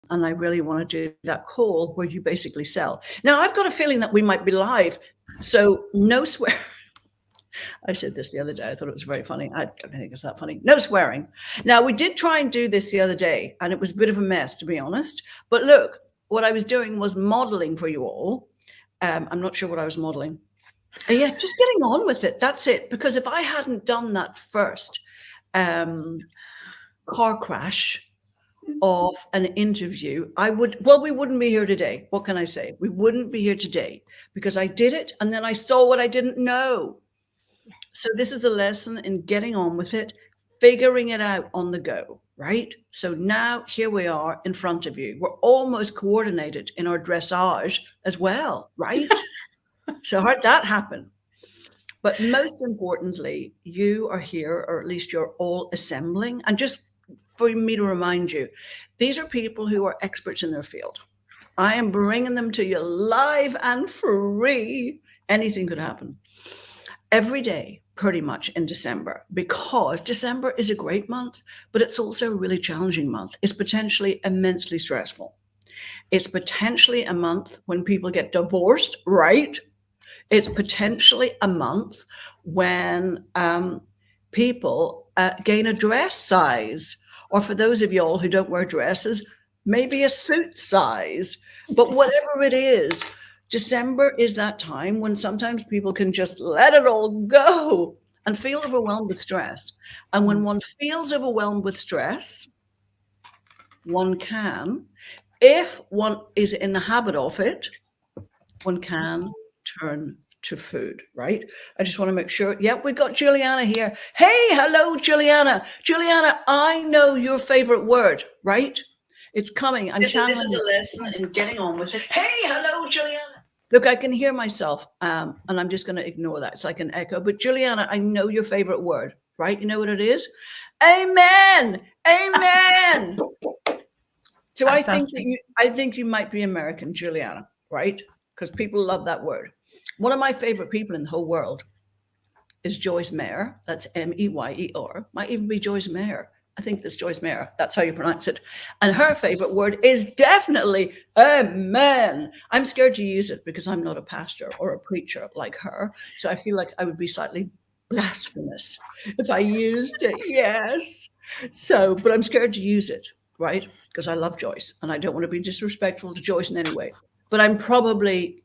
and I really want to do that call where you basically sell. Now, I've got a feeling that we might be live, so no swear. I said this the other day. I thought it was very funny. I don't think it's that funny. No swearing. Now, we did try and do this the other day, and it was a bit of a mess, to be honest. But look, what I was doing was modeling for you all. I'm not sure what I was modeling. Yeah, just getting on with it. That's it. Because if I hadn't done that first car crash of an interview, we wouldn't be here today. What can I say? We wouldn't be here today because I did it and then I saw what I didn't know. So this is a lesson in getting on with it, figuring it out on the go, right? So now here we are in front of you. We're almost coordinated in our dressage as well, right? So how'd that happen? But most importantly, you are here, or at least you're all assembling. And just for me to remind you, these are people who are experts in their field. I am bringing them to you live and free. Anything could happen every day, pretty much in December, because December is a great month, but it's also a really challenging month. It's potentially immensely stressful. It's potentially a month when people get divorced, right? It's potentially a month when people gain a dress size, or for those of y'all who don't wear dresses, maybe a suit size. But whatever it is, December is that time when sometimes people can just let it all go and feel overwhelmed with stress. And when one feels overwhelmed with stress, one can, if one is in the habit of it, one can turn to food, right? I just want to make sure. Yep, we've got Juliana here. Hey, hello, Juliana. Juliana, I know your favorite word, right? It's coming. I'm channeling. This is a lesson in getting on with it. Hey, hello, Juliana. Look, I can hear myself, and I'm just going to ignore that. It's like an echo. But Juliana, I know your favorite word, right? You know what it is? Amen. Amen. So I think you might be American, Juliana, right? Because people love that word. One of my favorite people in the whole world is Joyce Meyer. That's Meyer. Might even be Joyce Meyer. I think it's Joyce Meyer. That's how you pronounce it. And her favorite word is definitely amen. I'm scared to use it because I'm not a pastor or a preacher like her. So I feel like I would be slightly blasphemous if I used it. Yes. So, but I'm scared to use it, right? Because I love Joyce and I don't want to be disrespectful to Joyce in any way. But I'm probably,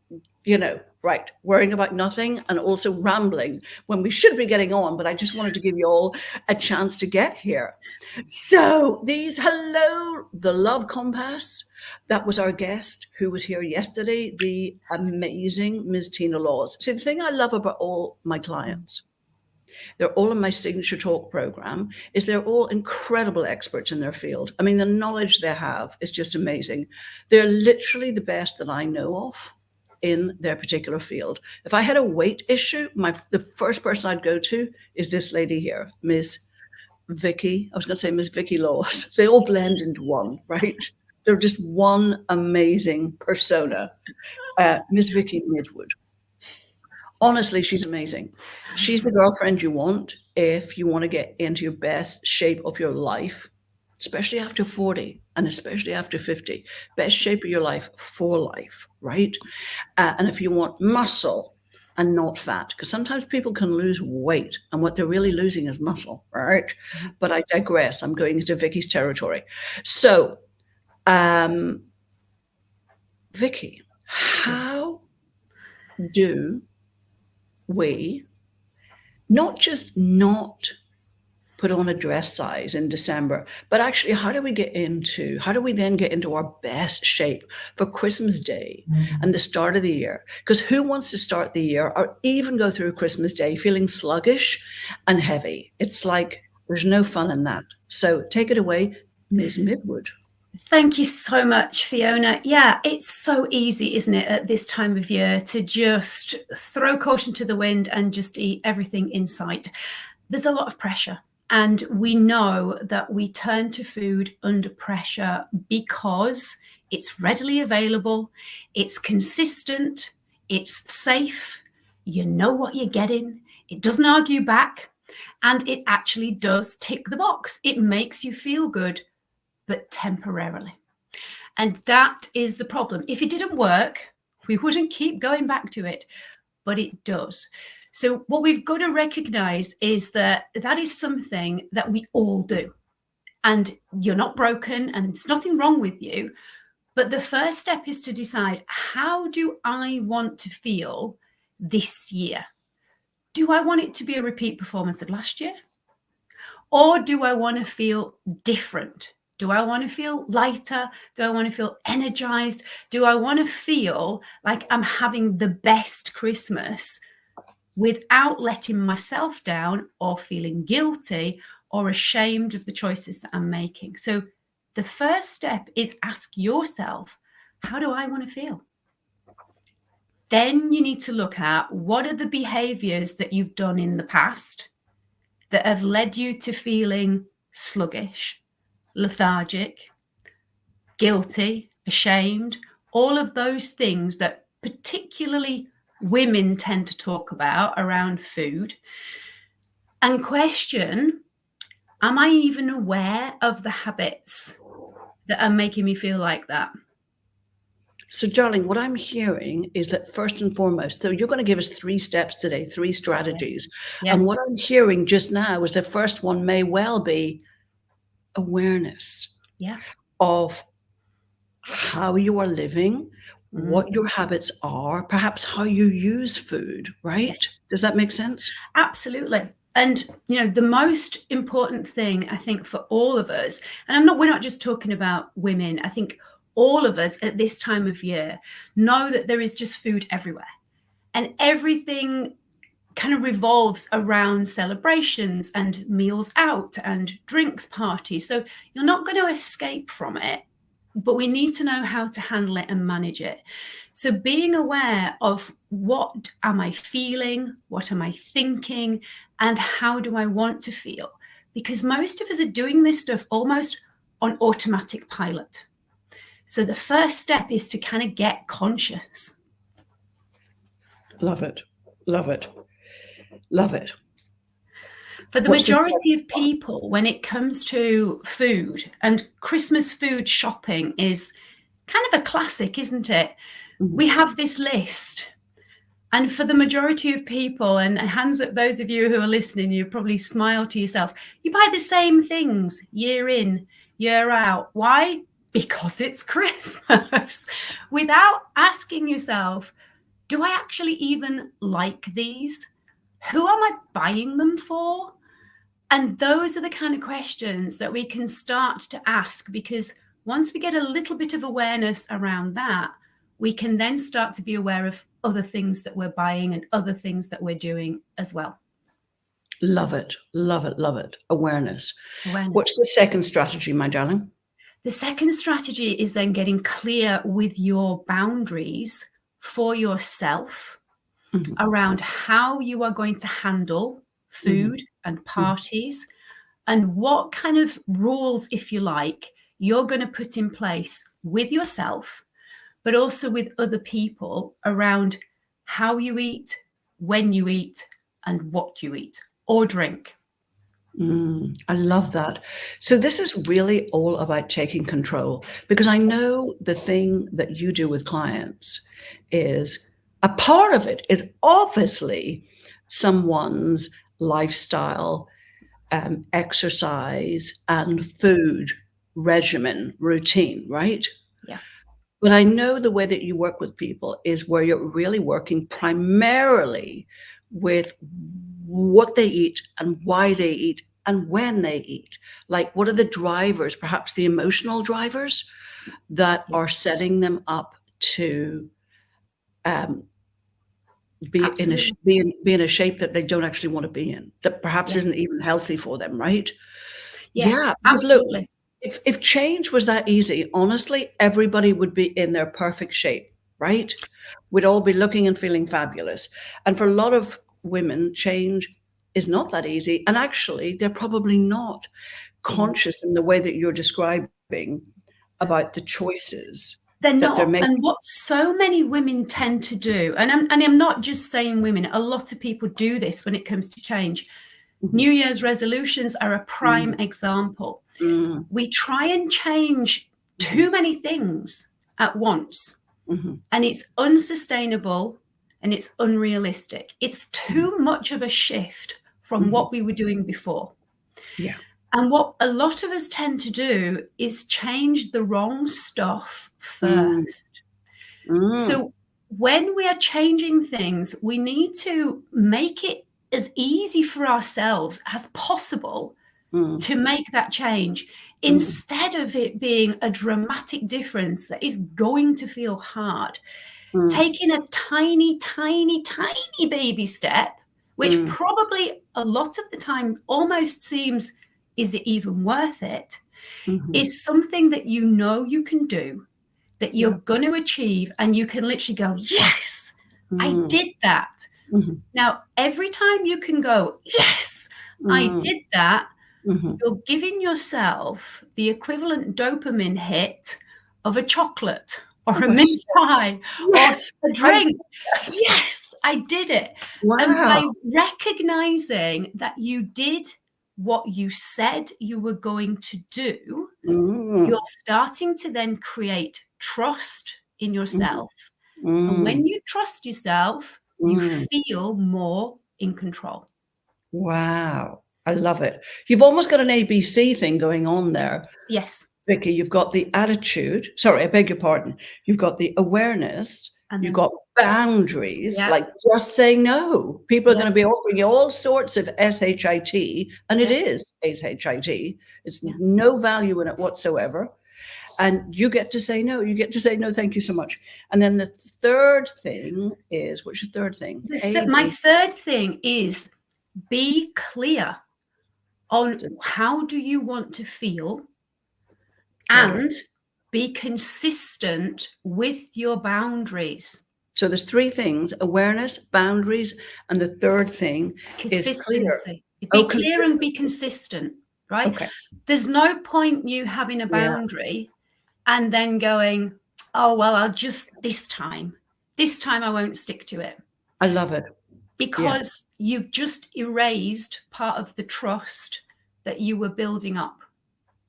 right, worrying about nothing and also rambling when we should be getting on. But I just wanted to give you all a chance to get here. So the Love Compass, that was our guest who was here yesterday, the amazing Ms. Tina Laws. See, the thing I love about all my clients, they're all in my signature talk program, is they're all incredible experts in their field. I mean, the knowledge they have is just amazing. They're literally the best that I know of in their particular field. If I had a weight issue, the first person I'd go to is this lady here, Miss Vicky. I was going to say Miss Vicky Laws. They all blend into one, right? They're just one amazing persona. Miss Vicky Midwood. Honestly, she's amazing. She's the girlfriend you want if you want to get into your best shape of your life, especially after 40 and especially after 50. Best shape of your life for life, right? And if you want muscle and not fat, because sometimes people can lose weight and what they're really losing is muscle, right? But I digress. I'm going into Vicky's territory. So, Vicky, how do we not just not put on a dress size in December, but actually how do we then get into our best shape for Christmas Day and the start of the year? Because who wants to start the year or even go through Christmas Day feeling sluggish and heavy? It's like there's no fun in that. So take it away, Ms. Midwood. Thank you so much, Fiona. Yeah, it's so easy, isn't it, at this time of year to just throw caution to the wind and just eat everything in sight. There's a lot of pressure, and we know that we turn to food under pressure because it's readily available, it's consistent, it's safe, you know what you're getting, it doesn't argue back, and it actually does tick the box. It makes you feel good, but temporarily. And that is the problem. If it didn't work, we wouldn't keep going back to it, but it does. So what we've got to recognize is that that is something that we all do. And you're not broken and there's nothing wrong with you. But the first step is to decide, how do I want to feel this year? Do I want it to be a repeat performance of last year? Or do I want to feel different? Do I want to feel lighter? Do I want to feel energized? Do I want to feel like I'm having the best Christmas without letting myself down or feeling guilty or ashamed of the choices that I'm making? So the first step is ask yourself, how do I want to feel? Then you need to look at what are the behaviors that you've done in the past that have led you to feeling sluggish, lethargic, guilty, ashamed, all of those things that particularly women tend to talk about around food, and question, am I even aware of the habits that are making me feel like that? So, darling, what I'm hearing is that first and foremost, so you're going to give us 3 steps today, 3 strategies. Yeah. And what I'm hearing just now is the first one may well be awareness of how you are living, what your habits are, perhaps how you use food, right? Yes. Does that make sense? Absolutely. And, you know, the most important thing, I think, for all of us, and we're not just talking about women, I think all of us at this time of year know that there is just food everywhere. And everything kind of revolves around celebrations and meals out and drinks parties. So you're not going to escape from it, but we need to know how to handle it and manage it. So being aware of what am I feeling, what am I thinking, and how do I want to feel? Because most of us are doing this stuff almost on automatic pilot. So the first step is to kind of get conscious. Love it. Love it. Love it. For the majority of people, when it comes to food, and Christmas food shopping is kind of a classic, isn't it? Mm-hmm. We have this list. And for the majority of people, and hands up those of you who are listening, you probably smile to yourself. You buy the same things year in, year out. Why? Because it's Christmas. Without asking yourself, do I actually even like these? Who am I buying them for? And those are the kind of questions that we can start to ask, because once we get a little bit of awareness around that, we can then start to be aware of other things that we're buying and other things that we're doing as well. Love it. Love it. Love it. Awareness. What's the second strategy, my darling? The second strategy is then getting clear with your boundaries for yourself around how you are going to handle food and parties, and what kind of rules, if you like, you're going to put in place with yourself, but also with other people around how you eat, when you eat, and what you eat or drink. I love that. So this is really all about taking control, because I know the thing that you do with clients is a part of it is obviously someone's lifestyle, exercise and food regimen routine, right? Yeah. But I know the way that you work with people is where you're really working primarily with what they eat and why they eat and when they eat. Like, what are the drivers, perhaps the emotional drivers that are setting them up to be in a shape that they don't actually want to be in, that perhaps isn't even healthy for them, right? Yeah, absolutely. Look, if change was that easy, honestly, everybody would be in their perfect shape, right? We'd all be looking and feeling fabulous. And for a lot of women, change is not that easy. And actually, they're probably not conscious in the way that you're describing about the choices. They're not. And what so many women tend to do, and I'm not just saying women, a lot of people do this when it comes to change. New Year's resolutions are a prime example. We try and change too many things at once. And it's unsustainable and it's unrealistic. It's too much of a shift from what we were doing before. Yeah. And what a lot of us tend to do is change the wrong stuff first. So when we are changing things, we need to make it as easy for ourselves as possible to make that change, instead of it being a dramatic difference that is going to feel hard. Taking a tiny, tiny, tiny baby step, which probably a lot of the time almost seems, is it even worth it? Is something that you know you can do, that you're going to achieve, and you can literally go, yes, I did that. Now, every time you can go, yes, I did that, you're giving yourself the equivalent dopamine hit of a chocolate or a mince pie or a drink. Yes, I did it. Wow. And by recognizing that you did what you said you were going to do, you're starting to then create trust in yourself. And when you trust yourself, you feel more in control. Wow. I love it. You've almost got an ABC thing going on there. Yes. Vicky, you've got the attitude. Sorry, I beg your pardon. You've got the awareness. You've got boundaries, like just saying no. People are going to be offering you all sorts of SHIT, and it is SHIT. It's no value in it whatsoever. And you get to say no. You get to say no, thank you so much. And then the third thing is, what's your third thing? My third thing is be clear on how do you want to feel, and be consistent with your boundaries. So there's three things: awareness, boundaries, and the third thing is clear. Be clear and be consistent, right? Okay. There's no point you having a boundary and then going, oh, well, I'll just this time I won't stick to it. I love it. Because you've just erased part of the trust that you were building up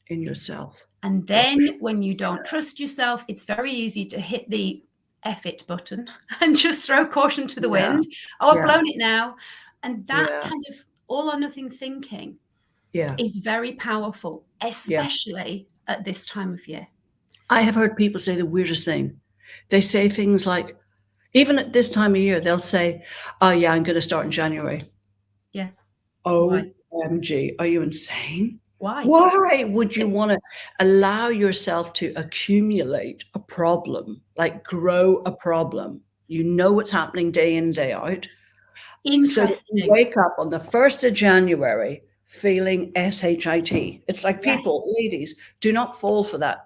in yourself. And then when you don't trust yourself, it's very easy to hit the F it button and just throw caution to the wind. Oh, I've blown it now. And that kind of all or nothing thinking is very powerful, especially at this time of year. I have heard people say the weirdest thing. They say things like, even at this time of year, they'll say, oh, yeah, I'm going to start in January. Yeah. OMG, are you insane? Why? Why would you want to allow yourself to accumulate a problem, like grow a problem? You know what's happening day in, day out. Interesting. So you wake up on the 1st of January feeling SHIT. It's like people, ladies, do not fall for that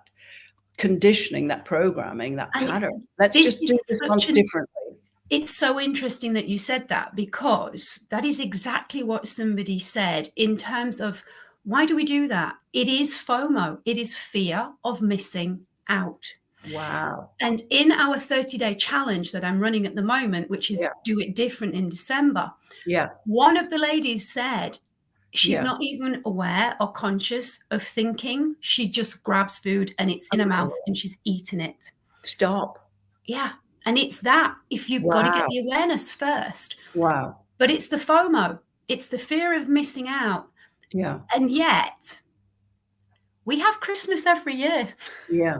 conditioning, that programming, that pattern. Let's just do this once differently. It's so interesting that you said that, because that is exactly what somebody said in terms of why do we do that? It is FOMO. It is fear of missing out. Wow. And in our 30-day challenge that I'm running at the moment, which is Do It Different in December, one of the ladies said she's not even aware or conscious of thinking. She just grabs food and it's in her mouth and she's eating it. Stop. Yeah. And it's that. If you've got to get the awareness first. Wow. But it's the FOMO. It's the fear of missing out. Yeah. And yet, we have Christmas every year. Yeah.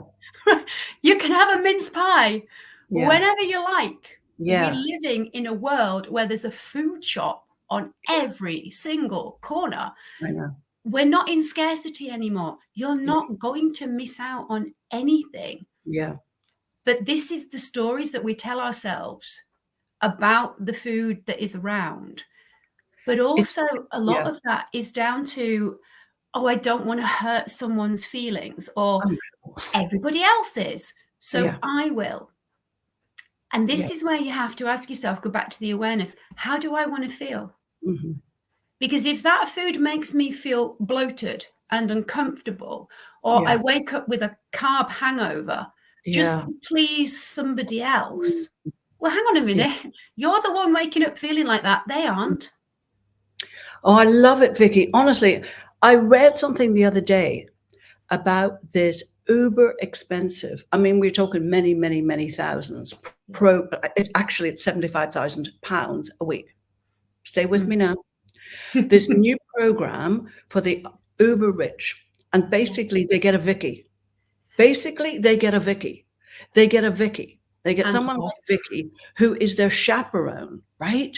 You can have a mince pie whenever you like. Yeah. We're living in a world where there's a food shop on every single corner. I know. We're not in scarcity anymore. You're not going to miss out on anything. Yeah. But this is the stories that we tell ourselves about the food that is around. But also a lot of that is down to, oh, I don't want to hurt someone's feelings, or everybody else's, so I will. And this is where you have to ask yourself, go back to the awareness, how do I want to feel? Mm-hmm. Because if that food makes me feel bloated and uncomfortable, or I wake up with a carb hangover, just to please somebody else. Well, hang on a minute. You're the one waking up feeling like that. They aren't. Oh, I love it, Vicky. Honestly, I read something the other day about this uber expensive. I mean, we're talking many, many, many thousands. It's £75,000 a week. Stay with me now. This new program for the uber rich, and basically they get a Vicky. Basically, they get a Vicky. They get a Vicky. They get someone like Vicky who is their chaperone, right?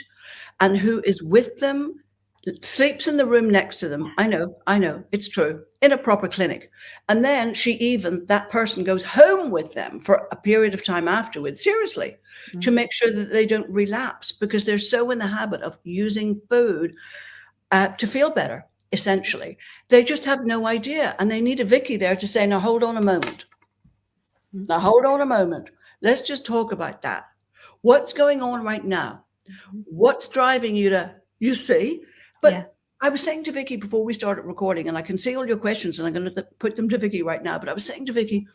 And who is with them, sleeps in the room next to them. I know, it's true, in a proper clinic. And then that person goes home with them for a period of time afterwards, seriously, to make sure that they don't relapse, because they're so in the habit of using food to feel better, essentially. They just have no idea. And they need a Vicky there to say, now, hold on a moment. Now, hold on a moment. Let's just talk about that. What's going on right now? What's driving you to, you see? But I was saying to Vicky before we started recording, and I can see all your questions and I'm going to put them to Vicky right now, but I was saying to Vicky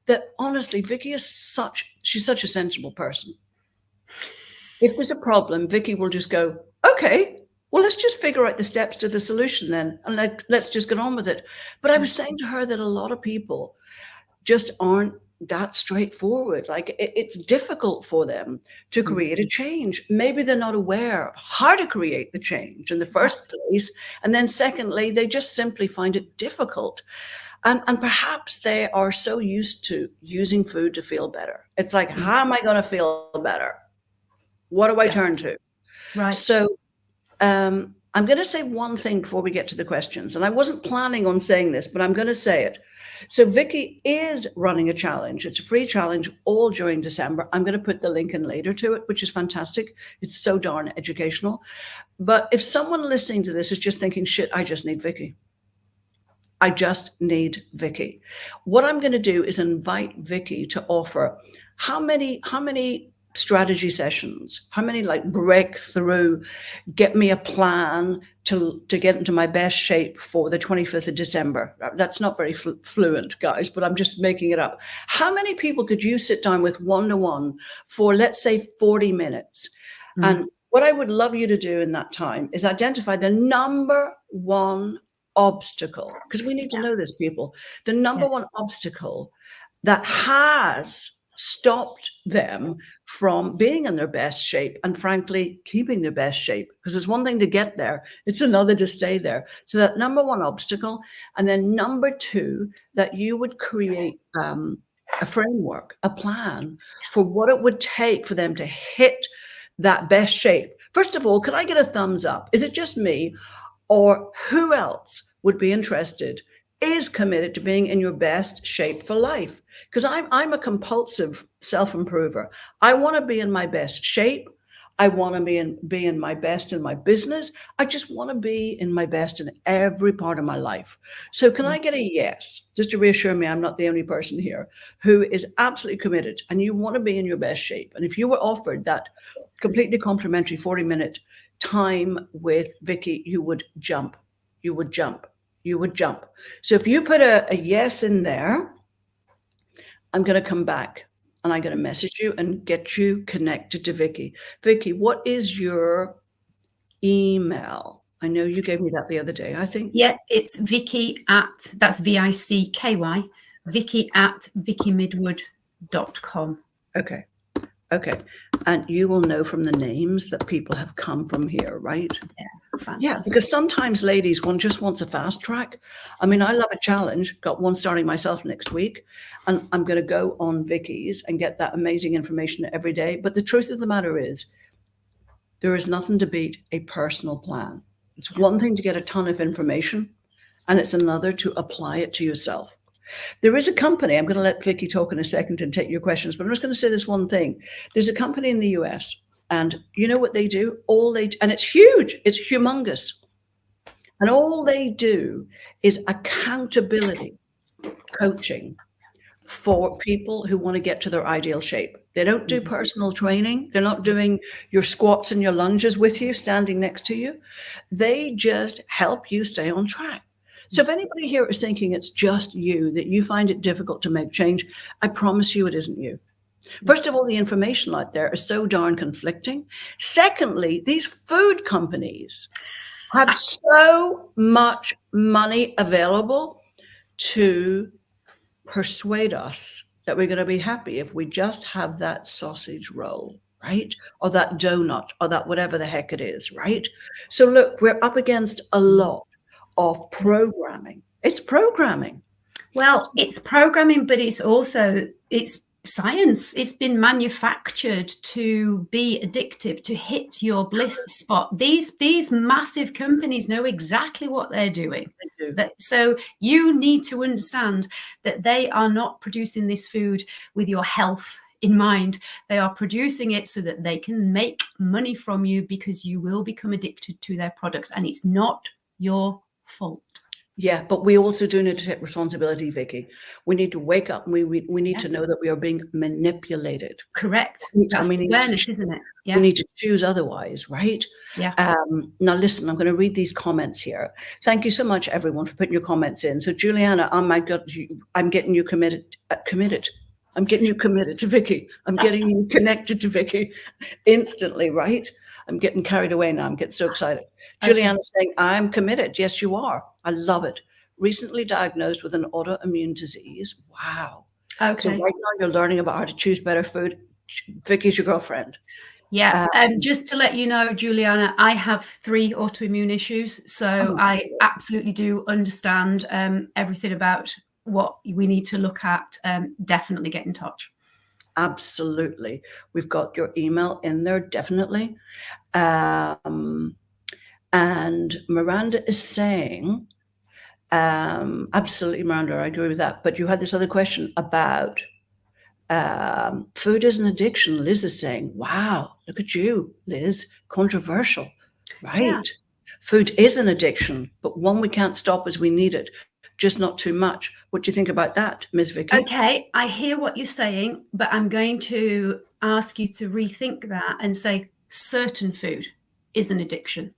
that honestly, Vicky is she's such a sensible person. If there's a problem, Vicky will just go, okay, well, let's just figure out the steps to the solution then, and let's just get on with it. But I was saying to her that a lot of people just aren't that straightforward. Like, it's difficult for them to create a change. Maybe they're not aware of how to create the change in the first place. And then secondly, they just simply find it difficult. And perhaps they are so used to using food to feel better. It's like, how am I going to feel better? What do I turn to? Right. So I'm going to say one thing before we get to the questions. And I wasn't planning on saying this, but I'm going to say it. So Vicky is running a challenge. It's a free challenge all during December. I'm going to put the link in later to it, which is fantastic. It's so darn educational. But if someone listening to this is just thinking, shit, I just need Vicky. I just need Vicky. What I'm going to do is invite Vicky to offer how many strategy sessions, how many like breakthrough, get me a plan to get into my best shape for the 25th of December. That's not very fluent, guys, but I'm just making it up. How many people could you sit down with one-to-one for, let's say, 40 minutes? And what I would love you to do in that time is identify the number one obstacle, because we need to know this, people, the number one obstacle that has stopped them from being in their best shape and frankly keeping their best shape, because it's one thing to get there, it's another to stay there. So that number one obstacle. And then number two, that you would create a framework, a plan for what it would take for them to hit that best shape. First of all, could I get a thumbs up? Is it just me, or who else would be interested, is committed to being in your best shape for life? Because I'm a compulsive self-improver. I want to be in my best shape. I want to be in my best in my business. I just want to be in my best in every part of my life. So can I get a yes, just to reassure me I'm not the only person here who is absolutely committed and you want to be in your best shape? And if you were offered that completely complimentary 40-minute time with Vicky, you would jump. You would jump. You would jump. So if you put a yes in there, I'm going to come back and I'm going to message you and get you connected to Vicky. Vicky, what is your email? I know you gave me that the other day, I think. Yeah, it's Vicky at, that's VICKY, Vicky at vickymidwood.com. Okay. And you will know from the names that people have come from here, right? Yeah, fantastic. Yeah, because sometimes, ladies, one just wants a fast track. I mean, I love a challenge. Got one starting myself next week. And I'm going to go on Vicky's and get that amazing information every day. But the truth of the matter is, there is nothing to beat a personal plan. It's one thing to get a ton of information, and it's another to apply it to yourself. There is a company, I'm going to let Vicky talk in a second and take your questions, but I'm just going to say this one thing. There's a company in the US, and you know what they do? And it's huge, it's humongous. And all they do is accountability coaching for people who want to get to their ideal shape. They don't do personal training. They're not doing your squats and your lunges with you, standing next to you. They just help you stay on track. So if anybody here is thinking it's just you, that you find it difficult to make change, I promise you it isn't you. First of all, the information out there is so darn conflicting. Secondly, these food companies have so much money available to persuade us that we're going to be happy if we just have that sausage roll, right? Or that donut or that whatever the heck it is, right? So look, we're up against a lot of programming. It's programming. Well, it's programming, but it's science. It's been manufactured to be addictive, to hit your bliss spot. These massive companies know exactly what they're doing. They do. So you need to understand that they are not producing this food with your health in mind. They are producing it so that they can make money from you, because you will become addicted to their products, and it's not your fault. Yeah, but we also do need to take responsibility, Vicky. We need to wake up and we need to know that we are being manipulated. Correct. That's awareness, isn't it? Yeah. We need to choose otherwise, right? Yeah. Now, listen, I'm going to read these comments here. Thank you so much, everyone, for putting your comments in. So, Juliana, oh my God, I'm getting you committed. I'm getting you committed to Vicky. I'm getting you connected to Vicky instantly, right? I'm getting carried away now. I'm getting so excited. Okay. Juliana's saying, I'm committed. Yes, you are. I love it. Recently diagnosed with an autoimmune disease. Wow. Okay. So right now you're learning about how to choose better food. Vicky's your girlfriend. Yeah. Just to let you know, Juliana, I have 3 autoimmune issues. So I absolutely do understand everything about what we need to look at. Definitely get in touch. Absolutely. We've got your email in there, definitely. And Miranda is saying, absolutely, Miranda, I agree with that. But you had this other question about food is an addiction. Liz is saying, wow, look at you, Liz, controversial, right? Yeah. Food is an addiction, but one we can't stop as we need it, just not too much. What do you think about that, Ms. Vicky? Okay, I hear what you're saying, but I'm going to ask you to rethink that and say certain food is an addiction,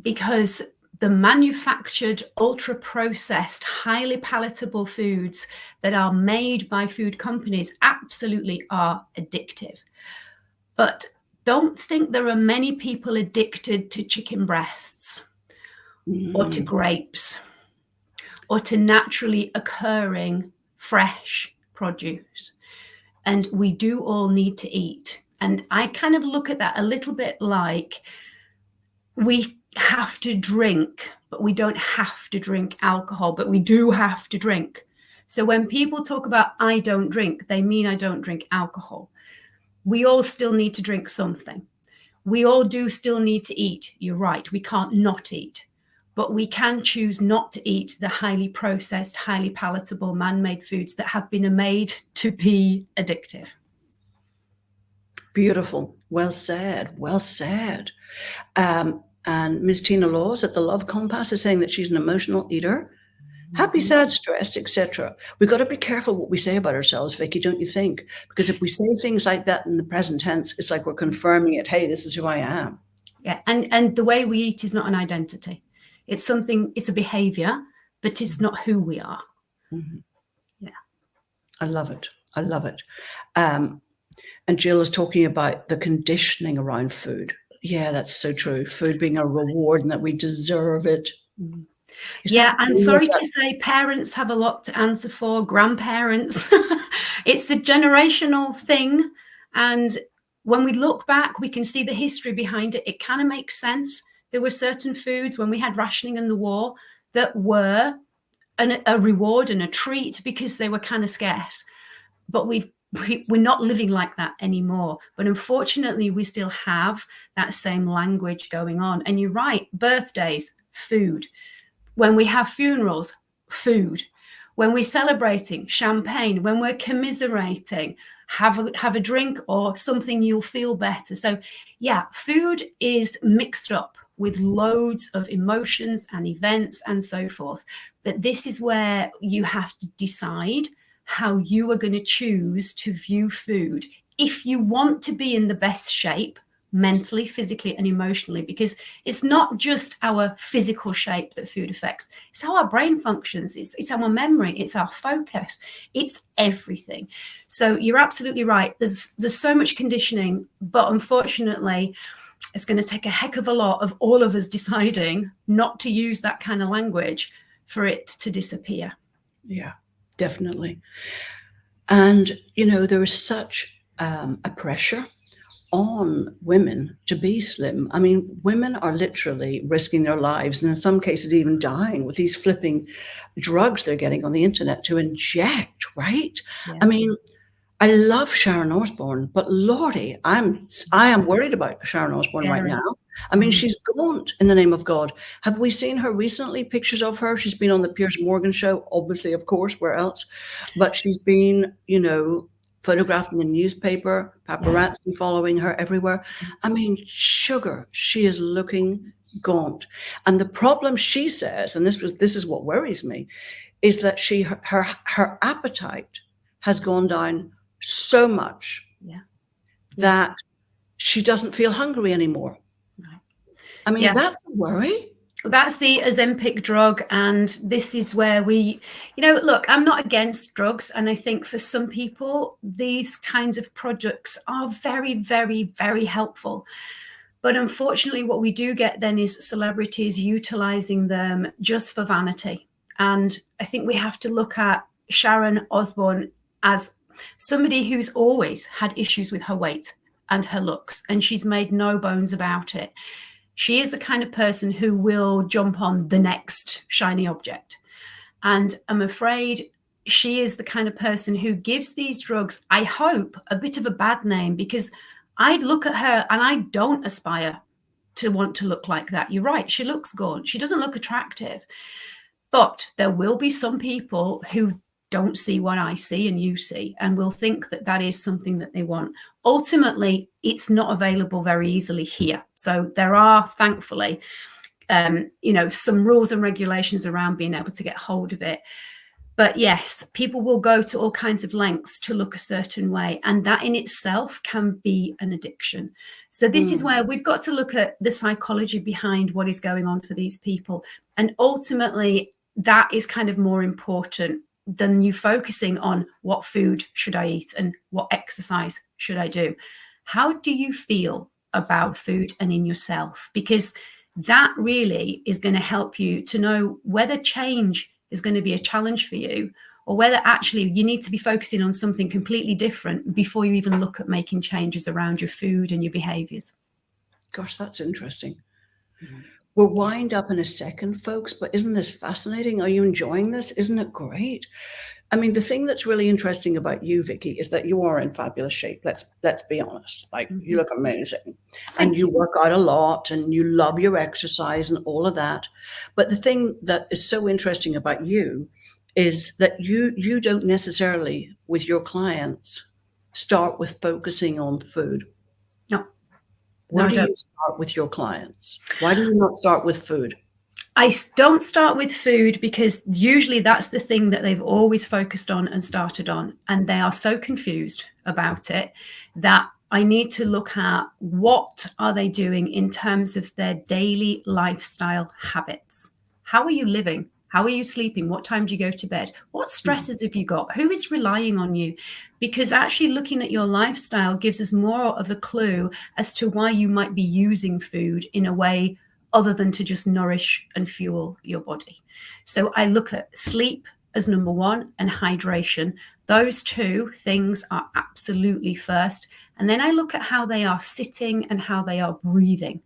because the manufactured, ultra-processed, highly palatable foods that are made by food companies absolutely are addictive. But don't think there are many people addicted to chicken breasts or to grapes or to naturally occurring fresh produce. And we do all need to eat. And I kind of look at that a little bit like we have to drink, but we don't have to drink alcohol, but we do have to drink. So when people talk about I don't drink, they mean I don't drink alcohol. We all still need to drink something. We all do still need to eat. You're right. We can't not eat, but we can choose not to eat the highly processed, highly palatable man-made foods that have been made to be addictive. Beautiful. Well said. Well said. And Ms. Tina Laws at the Love Compass is saying that she's an emotional eater. Happy, sad, stressed, etc. We've got to be careful what we say about ourselves, Vicky, don't you think? Because if we say things like that in the present tense, it's like we're confirming it. Hey, this is who I am. Yeah, and the way we eat is not an identity. It's something, it's a behavior, but it's not who we are. Mm-hmm. Yeah. I love it. I love it. And Jill is talking about the conditioning around food. Yeah, that's so true. Food being a reward and that we deserve it. Mm-hmm. Yeah, I'm sorry to say parents have a lot to answer for, grandparents. It's a generational thing. And when we look back, we can see the history behind it. It kind of makes sense. There were certain foods when we had rationing in the war that were a reward and a treat because they were kind of scarce. But we're not living like that anymore. But unfortunately, we still have that same language going on. And you're right, birthdays, food. When we have funerals, food. When we're celebrating, champagne. When we're commiserating, have a drink or something, you'll feel better. So yeah, food is mixed up with loads of emotions and events and so forth. But this is where you have to decide how you are going to choose to view food. If you want to be in the best shape, mentally, physically, and emotionally, because it's not just our physical shape that food affects. It's how our brain functions. It's our memory. It's our focus. It's everything. So you're absolutely right. There's so much conditioning, but unfortunately, it's going to take a heck of a lot of all of us deciding not to use that kind of language for it to disappear. Yeah. Definitely. And, there is such a pressure on women to be slim. I mean, women are literally risking their lives and in some cases even dying with these flipping drugs they're getting on the internet to inject, right? Yeah. I mean, I love Sharon Osbourne, but Lordy, I am worried about Sharon Osbourne right Scary. now. I mean, Mm. she's gaunt in the name of God. Have we seen her recently? Pictures of her? She's been on the Piers Morgan show, obviously, of course, where else? But she's been, photographed in the newspaper, paparazzi following her everywhere. I mean, sugar, she is looking gaunt. And the problem, she says, and this is what worries me, is that her appetite has gone down so much Yeah. that she doesn't feel hungry anymore. Right. I mean, Yeah. that's a worry. That's the Ozempic drug. And this is where look, I'm not against drugs. And I think for some people, these kinds of products are very, very, very helpful. But unfortunately, what we do get then is celebrities utilizing them just for vanity. And I think we have to look at Sharon Osbourne as somebody who's always had issues with her weight and her looks, and she's made no bones about it. She is the kind of person who will jump on the next shiny object. And I'm afraid she is the kind of person who gives these drugs, I hope, a bit of a bad name, because I'd look at her and I don't aspire to want to look like that. You're right. She looks gaunt. She doesn't look attractive. But there will be some people who don't see what I see and you see, and will think that that is something that they want. Ultimately, it's not available very easily here. So there are, thankfully, some rules and regulations around being able to get hold of it. But yes, people will go to all kinds of lengths to look a certain way. And that in itself can be an addiction. So this is where we've got to look at the psychology behind what is going on for these people. And ultimately, that is kind of more important than you focusing on what food should I eat and what exercise should I do. How do you feel about food and in yourself? Because that really is going to help you to know whether change is going to be a challenge for you, or whether actually you need to be focusing on something completely different before you even look at making changes around your food and your behaviors. Gosh, that's interesting. We'll wind up in a second, folks, but isn't this fascinating? Are you enjoying this? Isn't it great? I mean, the thing that's really interesting about you, Vicky, is that you are in fabulous shape. Let's be honest. Like, you look amazing. And you work out a lot and you love your exercise and all of that. But the thing that is so interesting about you is that you don't necessarily, with your clients, start with focusing on food. No. Where do you start with your clients? Why do you not start with food? I don't start with food because usually that's the thing that they've always focused on and started on. And they are so confused about it that I need to look at what are they doing in terms of their daily lifestyle habits. How are you living? How are you sleeping? What time do you go to bed? What stresses have you got? Who is relying on you? Because actually looking at your lifestyle gives us more of a clue as to why you might be using food in a way other than to just nourish and fuel your body. So I look at sleep as number one and hydration. Those two things are absolutely first. And then I look at how they are sitting and how they are breathing,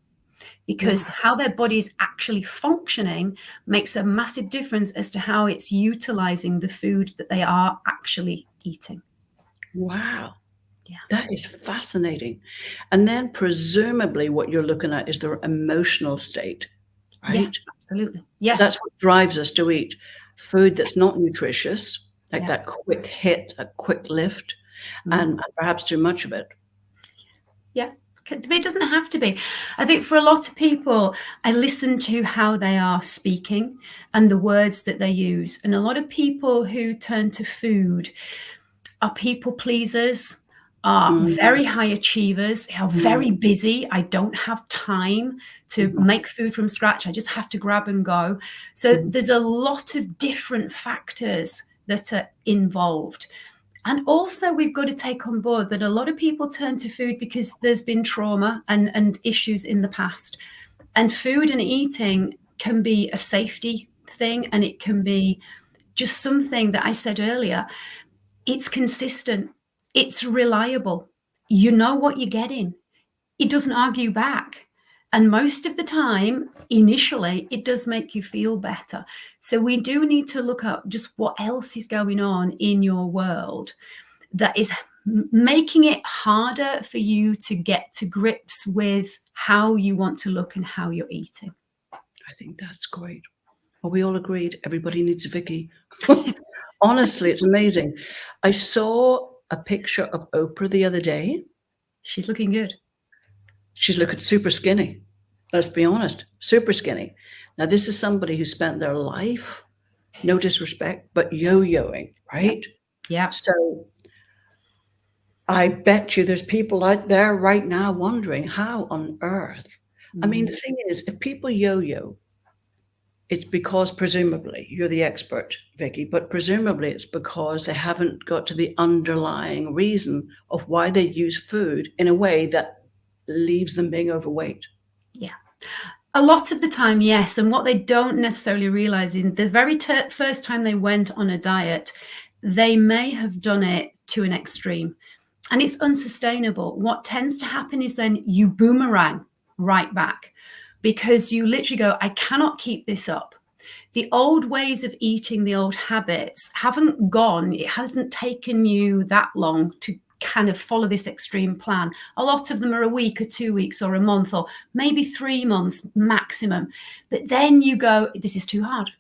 because how their body is actually functioning makes a massive difference as to how it's utilizing the food that they are actually eating. Wow. Yeah. That is fascinating. And then presumably what you're looking at is their emotional state, right? Yeah, absolutely. Yeah. So that's what drives us to eat food that's not nutritious, like Yeah. that quick hit, a quick lift, and perhaps too much of it. Yeah. It doesn't have to be. I think for a lot of people, I listen to how they are speaking and the words that they use. And a lot of people who turn to food are people pleasers, are very high achievers, are very busy. I don't have time to make food from scratch. I just have to grab and go. So there's a lot of different factors that are involved. And also we've got to take on board that a lot of people turn to food because there's been trauma and issues in the past. And food and eating can be a safety thing, and it can be just something that I said earlier. It's consistent. It's reliable. You know what you're getting. It doesn't argue back. And most of the time, initially, it does make you feel better. So we do need to look at just what else is going on in your world that is making it harder for you to get to grips with how you want to look and how you're eating. I think that's great. Well, we all agreed everybody needs a Vicky. Honestly, it's amazing. I saw a picture of Oprah the other day. She's looking good. She's looking super skinny. Let's be honest, super skinny. Now, this is somebody who spent their life, no disrespect, but yo-yoing, right? Yeah. So I bet you there's people out there right now wondering how on earth. I mean, the thing is, if people yo-yo, it's because presumably, you're the expert, Vicky, but presumably it's because they haven't got to the underlying reason of why they use food in a way that leaves them being overweight. Yeah. A lot of the time, yes. And what they don't necessarily realize is the very first time they went on a diet, they may have done it to an extreme and it's unsustainable. What tends to happen is then you boomerang right back because you literally go, I cannot keep this up. The old ways of eating, the old habits haven't gone. It hasn't taken you that long to kind of follow this extreme plan. A lot of them are a week or 2 weeks or a month or maybe 3 months maximum. But then you go, this is too hard.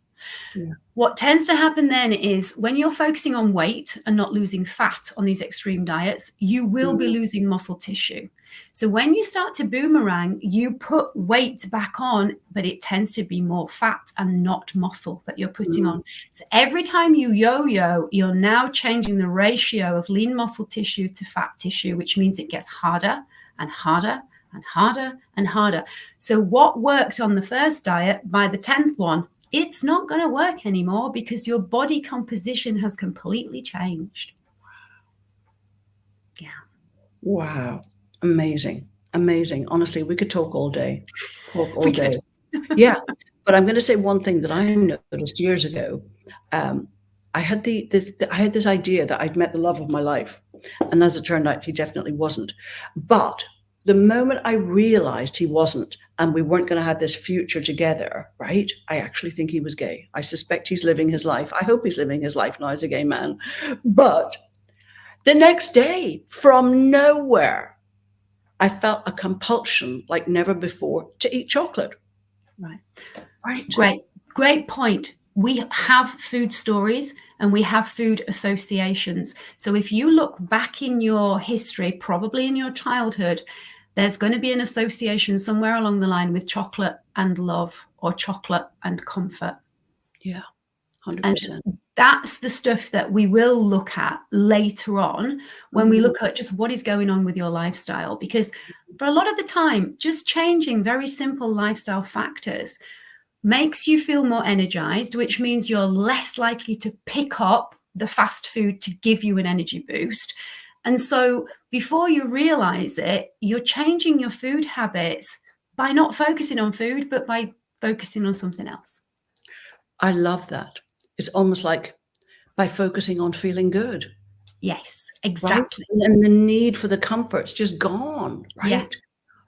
Yeah. What tends to happen then is when you're focusing on weight and not losing fat on these extreme diets, you will be losing muscle tissue. So when you start to boomerang, you put weight back on, but it tends to be more fat and not muscle that you're putting on. So every time you yo-yo, you're now changing the ratio of lean muscle tissue to fat tissue, which means it gets harder and harder and harder and harder. So what worked on the first diet, by the 10th one, it's not going to work anymore because your body composition has completely changed. Yeah. Wow. Amazing. Amazing. Honestly, we could talk all day. Yeah. But I'm going to say one thing that I noticed years ago. I had this idea that I'd met the love of my life. And as it turned out, he definitely wasn't. But the moment I realized he wasn't, and we weren't going to have this future together, right? I actually think he was gay. I suspect he's living his life. I hope he's living his life now as a gay man. But the next day, from nowhere, I felt a compulsion like never before to eat chocolate. Right. Right. Great point. We have food stories and we have food associations. So if you look back in your history, probably in your childhood, there's going to be an association somewhere along the line with chocolate and love or chocolate and comfort. Yeah, 100%. And that's the stuff that we will look at later on when we look at just what is going on with your lifestyle. Because for a lot of the time, just changing very simple lifestyle factors makes you feel more energized, which means you're less likely to pick up the fast food to give you an energy boost. And so before you realize it, you're changing your food habits by not focusing on food, but by focusing on something else. I love that. It's almost like by focusing on feeling good. Yes, exactly. Right? And the need for the comfort's just gone, right? Yeah.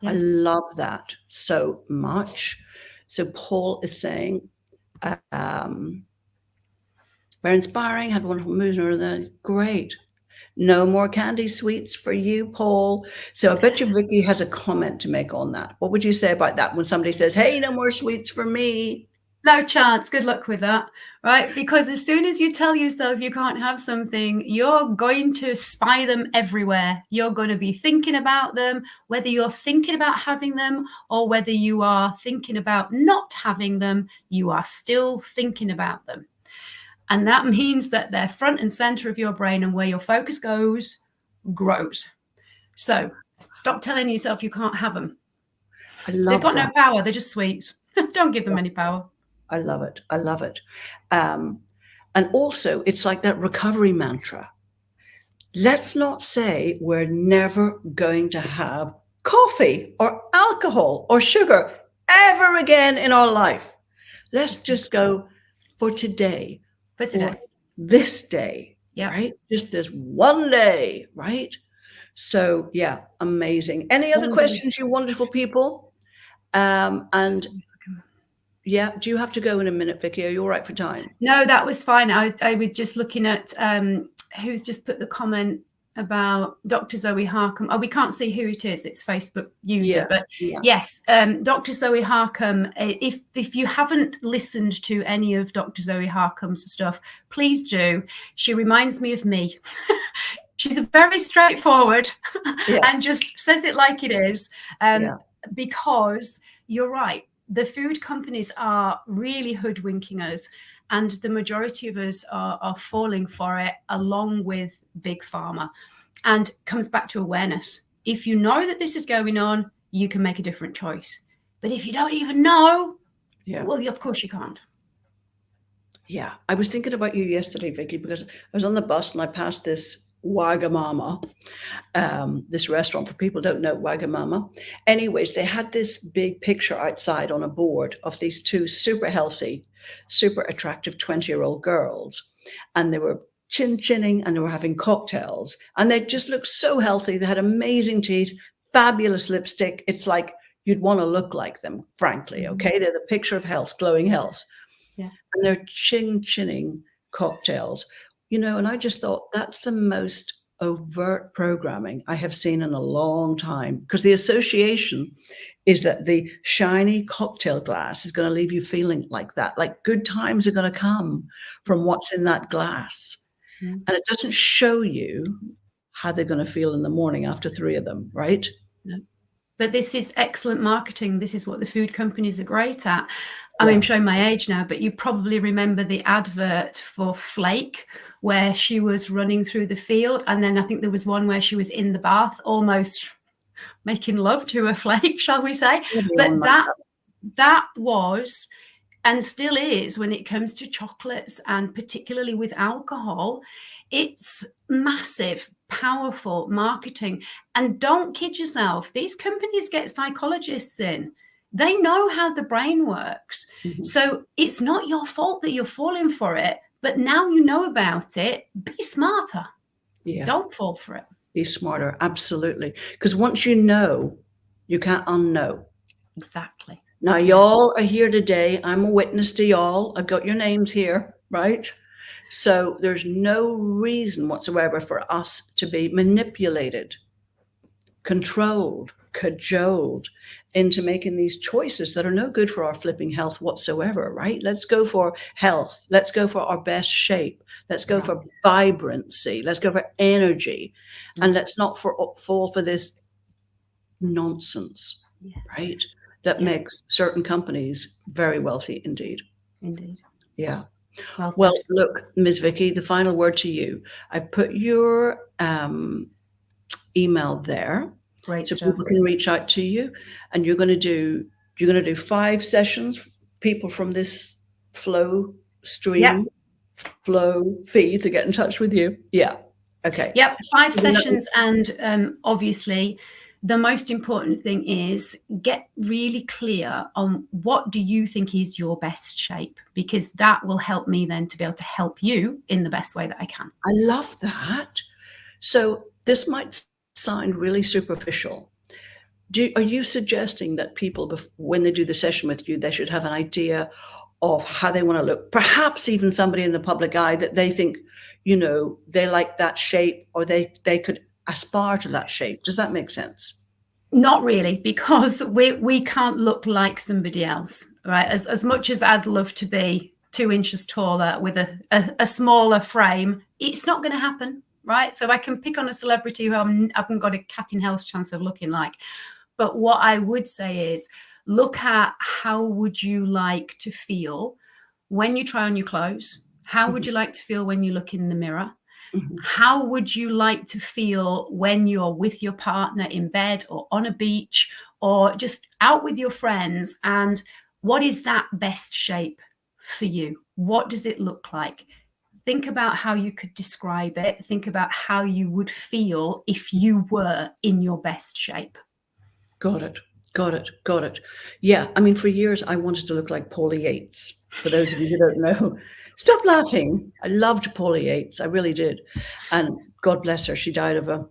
Yeah. I love that so much. So Paul is saying, very inspiring, had wonderful moves. Great. No more candy sweets for you, Paul. So I bet you Vicky has a comment to make on that. What would you say about that when somebody says, hey, no more sweets for me? No chance. Good luck with that, right? Because as soon as you tell yourself you can't have something, you're going to spy them everywhere. You're going to be thinking about them, whether you're thinking about having them or whether you are thinking about not having them, you are still thinking about them. And that means that they're front and center of your brain, and where your focus goes, grows. So stop telling yourself you can't have them. They've got no power. They're just sweets. Don't give them any power. I love it. I love it. And also, it's like that recovery mantra. Let's not say we're never going to have coffee or alcohol or sugar ever again in our life. Let's just go for today. For today. for this day, Yeah. right? Just this one day, right? So yeah, amazing. Any other questions, you wonderful people? And yeah, do you have to go in a minute, Vicky? Are you all right for time? No, that was fine. I was just looking at who's just put the comment about Dr. Zoe Harcombe. Oh, we can't see who it is. It's Facebook user, but yes, Dr. Zoe Harcombe. If you haven't listened to any of Dr. Zoe Harcombe's stuff, please do. She reminds me of me. She's very straightforward and just says it like it is. Because you're right. The food companies are really hoodwinking us, and the majority of us are falling for it, along with Big Pharma. And comes back to awareness. If you know that this is going on, you can make a different choice. But if you don't even know, well, of course you can't. Yeah, I was thinking about you yesterday, Vicky, because I was on the bus and I passed this Wagamama, this restaurant. For people who don't know Wagamama. Anyways, they had this big picture outside on a board of these two super healthy, super attractive 20-year-old girls. And they were chin-chinning and they were having cocktails. And they just looked so healthy. They had amazing teeth, fabulous lipstick. It's like you'd want to look like them, frankly, okay? They're the picture of health, glowing health. Yeah. And they're chin-chinning cocktails. You know, and I just thought that's the most overt programming I have seen in a long time, because the association is that the shiny cocktail glass is going to leave you feeling like that, like good times are going to come from what's in that glass. And it doesn't show you how they're going to feel in the morning after 3 of them, right? But this is excellent marketing. This is what the food companies are great at. I mean, I'm showing my age now, but you probably remember the advert for Flake, where she was running through the field. And then I think there was one where she was in the bath, almost making love to a flake, shall we say. But that was, and still is, when it comes to chocolates, and particularly with alcohol, it's massive, powerful marketing. And don't kid yourself, these companies get psychologists in. They know how the brain works. So it's not your fault that you're falling for it, but now you know about it, be smarter. Don't fall for it. Be smarter, absolutely. Because once you know, you can't unknow. Exactly. Now, y'all are here today. I'm a witness to y'all. I've got your names here, right? So there's no reason whatsoever for us to be manipulated, controlled, cajoled into making these choices that are no good for our flipping health whatsoever, right? Let's go for health. Let's go for our best shape. Let's go for vibrancy. Let's go for energy. And let's not fall for this nonsense, right? That makes certain companies very wealthy indeed. Indeed. Yeah. Well, look, Ms. Vicky, the final word to you. I've put your email there. Great so stuff. People can reach out to you, and you're going to do 5 sessions. People from this flow stream, flow feed to get in touch with you. Yeah. Okay. Yep. 5 sessions, and obviously, the most important thing is get really clear on what do you think is your best shape, because that will help me then to be able to help you in the best way that I can. I love that. So this might sound really superficial. Are you suggesting that people, when they do the session with you, they should have an idea of how they want to look? Perhaps even somebody in the public eye that they think, you know, they like that shape, or they could aspire to that shape. Does that make sense? Not really, because we can't look like somebody else, right? As much as I'd love to be 2 inches taller with a smaller frame, it's not going to happen, right? So I can pick on a celebrity who I haven't got a cat in hell's chance of looking like. But what I would say is, look at how would you like to feel when you try on your clothes? How would you like to feel when you look in the mirror? How would you like to feel when you're with your partner in bed or on a beach or just out with your friends? And what is that best shape for you? What does it look like? Think about how you could describe it. Think about how you would feel if you were in your best shape. Got it. Got it. Got it. Yeah. I mean, for years, I wanted to look like Paulie Yates, for those of you who don't know. Stop laughing. I loved Paula Yates. I really did. And God bless her. She died of a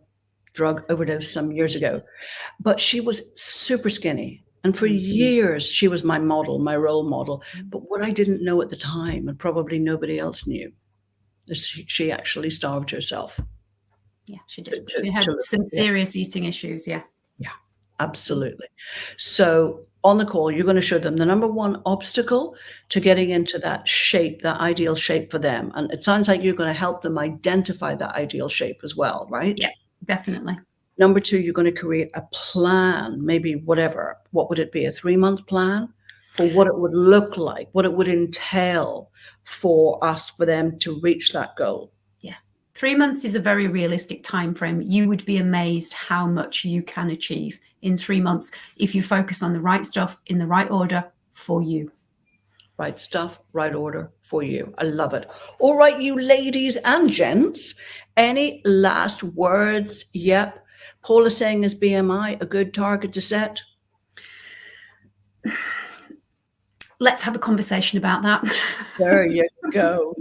drug overdose some years ago. But she was super skinny. And for years, she was my model, my role model. But what I didn't know at the time, and probably nobody else knew, is she actually starved herself. Yeah, she did. She had some serious eating issues. Yeah. Yeah, absolutely. So on the call, you're going to show them the number one obstacle to getting into that shape, that ideal shape for them. And it sounds like you're going to help them identify that ideal shape as well, right? Yeah, definitely. Number two, you're going to create a plan, maybe whatever. What would it be? A 3-month plan for what it would look like, what it would entail for us, for them to reach that goal. Yeah. 3 months is a very realistic time frame. You would be amazed how much you can achieve in 3 months if you focus on the right stuff in the right order for you. Right stuff, right order for you. I love it. All right, you ladies and gents, any last words? Yep. Paula saying, is BMI a good target to set? Let's have a conversation about that. There you go.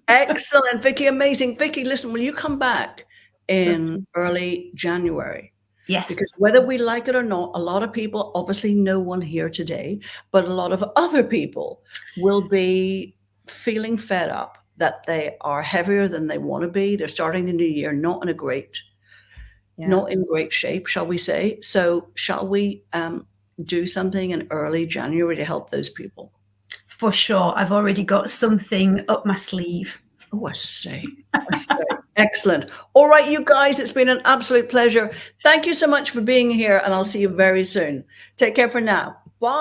Excellent, Vicky. Amazing. Vicky, listen, will you come back in early January? Yes. Because whether we like it or not, a lot of people, obviously no one here today, but a lot of other people will be feeling fed up that they are heavier than they want to be. They're starting the new year not in great shape, shall we say. So shall we do something in early January to help those people? For sure. I've already got something up my sleeve. Oh, I say. Excellent. All right, you guys, it's been an absolute pleasure. Thank you so much for being here, and I'll see you very soon. Take care for now.